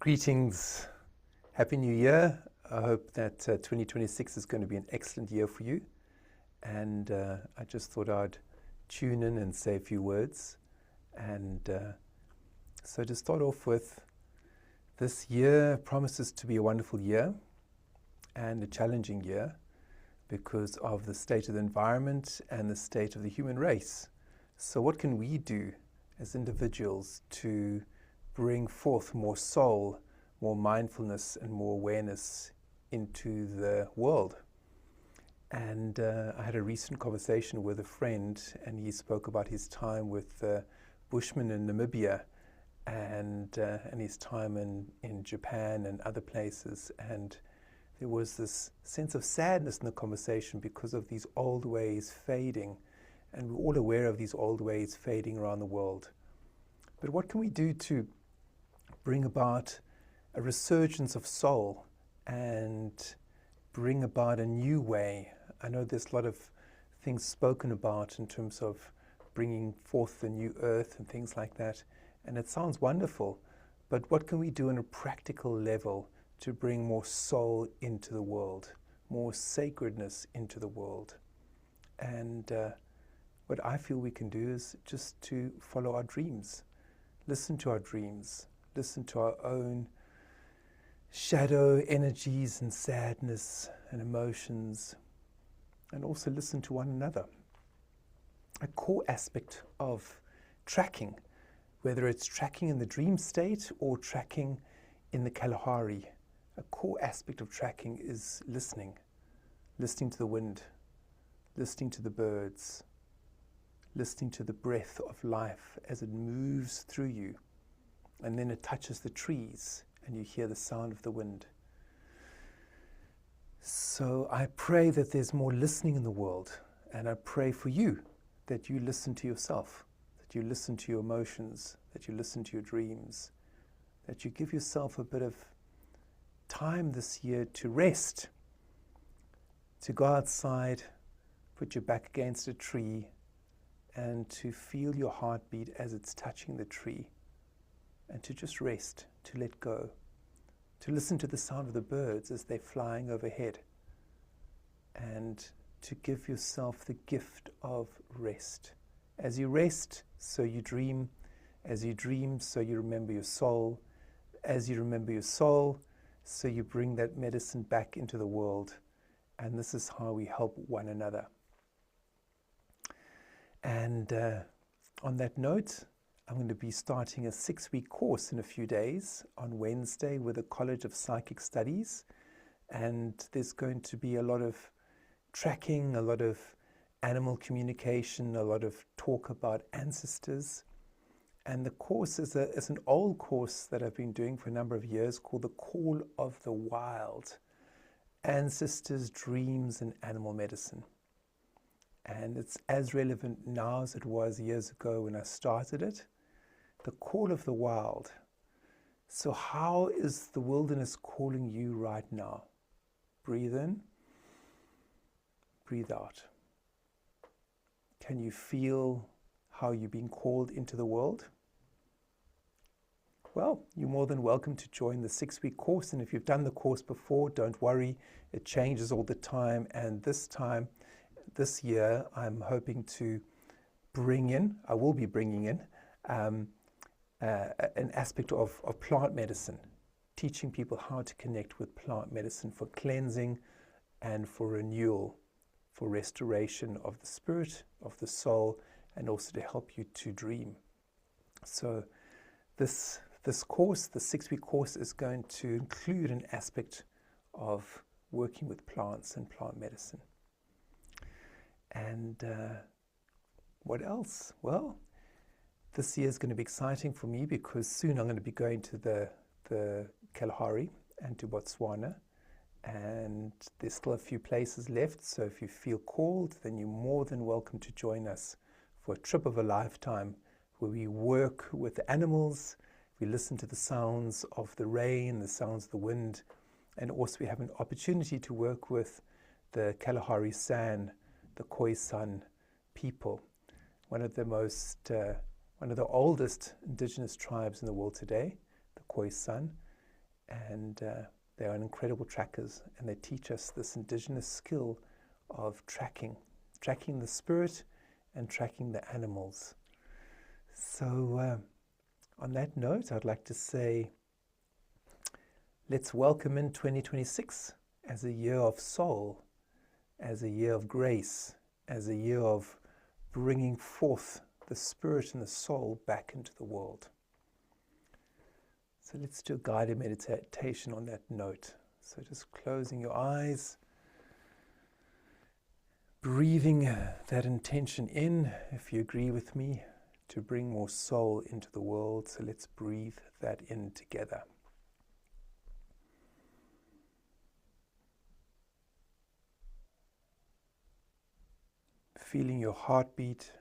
Greetings, Happy New Year. I hope that 2026 is going to be an excellent year for you. And I just thought I'd tune in and say a few words. And so to start off with, this year promises to be a wonderful year and a challenging year because of the state of the environment and the state of the human race. So what can we do as individuals to bring forth more soul, more mindfulness, and more awareness into the world? And I had a recent conversation with a friend, and he spoke about his time with Bushmen in Namibia and his time in Japan and other places. And there was this sense of sadness in the conversation because of these old ways fading. And we're all aware of these old ways fading around the world. But what can we do to bring about a resurgence of soul and bring about a new way? I know there's a lot of things spoken about in terms of bringing forth the new earth and things like that, and it sounds wonderful, but what can we do on a practical level to bring more soul into the world, more sacredness into the world? And what I feel we can do is just to follow our dreams, listen to our dreams, listen to our own shadow energies and sadness and emotions, and also listen to one another. A core aspect of tracking, whether it's tracking in the dream state or tracking in the Kalahari, a core aspect of tracking is listening to the wind, listening to the birds, listening to the breath of life as it moves through you. And then it touches the trees and you hear the sound of the wind. So I pray that there's more listening in the world, and I pray for you that you listen to yourself, that you listen to your emotions, that you listen to your dreams, that you give yourself a bit of time this year to rest, to go outside, put your back against a tree, and to feel your heartbeat as it's touching the tree. And to just rest, to let go, to listen to the sound of the birds as they're flying overhead, and to give yourself the gift of rest. As you rest, so you dream. As you dream, so you remember your soul. As you remember your soul, so you bring that medicine back into the world. And this is how we help one another. And on that note, I'm going to be starting a 6-week course in a few days on Wednesday with the College of Psychic Studies. And there's going to be a lot of tracking, a lot of animal communication, a lot of talk about ancestors. And the course is an old course that I've been doing for a number of years called The Call of the Wild: Ancestors, Dreams, and Animal Medicine. And it's as relevant now as it was years ago when I started it. The call of the wild. So how is the wilderness calling you right now? Breathe in, breathe out. Can you feel how you're being called into the world? Well, you're more than welcome to join the 6-week course. And if you've done the course before, don't worry, it changes all the time. And this year, I'm hoping to I will be bringing in an aspect of plant medicine, teaching people how to connect with plant medicine for cleansing and for renewal, for restoration of the spirit, of the soul, and also to help you to dream. So this course, the 6-week course, is going to include an aspect of working with plants and plant medicine. And what else? Well, this year is going to be exciting for me because soon I'm going to be going to the Kalahari and to Botswana. And there's still a few places left. So if you feel called, then you're more than welcome to join us for a trip of a lifetime where we work with the animals, we listen to the sounds of the rain, the sounds of the wind, and also we have an opportunity to work with the Kalahari San, the Khoisan people, one of the oldest indigenous tribes in the world today, the Khoisan, and they are incredible trackers, and they teach us this indigenous skill of tracking the spirit and tracking the animals. So on that note, I'd like to say, let's welcome in 2026 as a year of soul, as a year of grace, as a year of bringing forth the spirit and the soul back into the world. So let's do a guided meditation on that note. So just closing your eyes, breathing that intention in, if you agree with me, to bring more soul into the world. So let's breathe that in together. Feeling your heartbeat,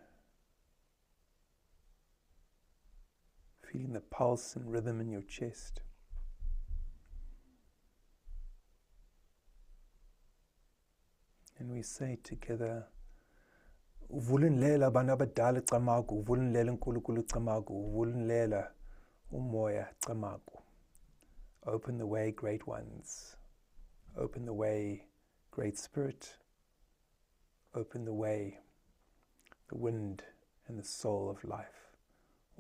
feeling the pulse and rhythm in your chest. And we say together, Uvulunlela bana badala camagu, uvulunlela nkulunkulu camagu, uvulunlela umoya camagu. Open the way, great ones. Open the way, great spirit. Open the way, the wind and the soul of life.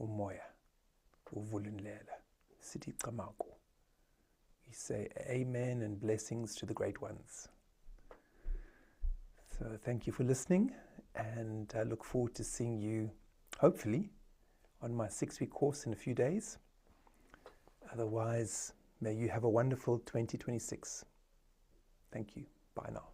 Umoya, uvulunlela, siti camagu. We say amen and blessings to the great ones. So thank you for listening, and I look forward to seeing you, hopefully, on my 6-week course in a few days. Otherwise, may you have a wonderful 2026. Thank you. Bye now.